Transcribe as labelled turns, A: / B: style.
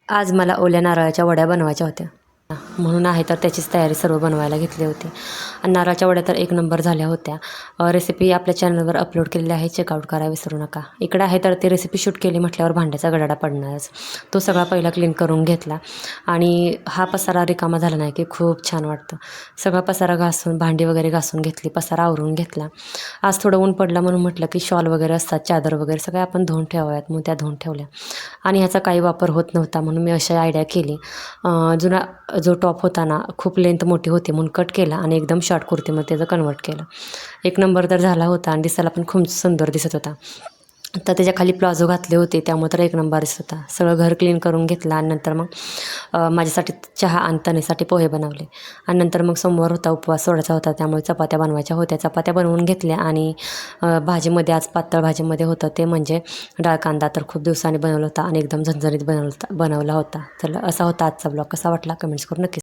A: आज मला ओल्या नारळाच्या वड्या बनवायच्या होत्या म्हणून आहे तर त्याचीच तयारी सर्व बनवायला घेतली होती. आणि नारळाच्या वड्या तर एक नंबर झाल्या होत्या. रेसिपी आपल्या चॅनलवर अपलोड केलेली आहे, चेकआउट करा विसरू नका. इकडे आहे तर ती रेसिपी शूट केली म्हटल्यावर भांड्याचा गडाडा पडणारच. तो सगळा पहिला क्लीन करून घेतला आणि हा पसारा रिकामा झाला नाही की खूप छान वाटतं. सगळा पसारा घासून भांडी वगैरे घासून घेतली, पसारा आवरून घेतला. आज थोडं ऊन पडलं म्हणून म्हटलं की शॉल वगैरे असतात, चादर वगैरे सगळ्या आपण धुवून ठेवाव्यात, मग त्या धुवून ठेवल्या. आणि ह्याचा काही वापर होत नव्हता म्हणून मी अशी आयडिया केली. जुना जो टॉप होता ना, खूप लेंथ मोठी होती म्हणून कट केला आणि एकदम शॉर्ट कुर्तीमध्ये त्याचं कन्वर्ट केलं. एक नंबर तर झाला होता आणि दिसायला पण खूप सुंदर दिसत होता. तर त्याच्या खाली प्लाझो घातले होते त्यामुळे तर एक नंबर दिसत होता. सगळं घर क्लीन करून घेतलं आणि नंतर मग माझ्यासाठी चहा आणि तनेसाठी पोहे बनवले. आणि नंतर मग सोमवार होता, उपवास सोडायचा होता, त्यामुळे चपात्या बनवायच्या होत्या. चपात्या बनवून घेतल्या आणि भाजीमध्ये आज पातळ भाजीमध्ये होतं ते म्हणजे डाळ कांदा. तर खूप दिवसांनी बनवला होता आणि एकदम झणझणीत बनवला होता. तर असा होता आजचा ब्लॉग. कसा वाटला कमेंट्स करून नक्की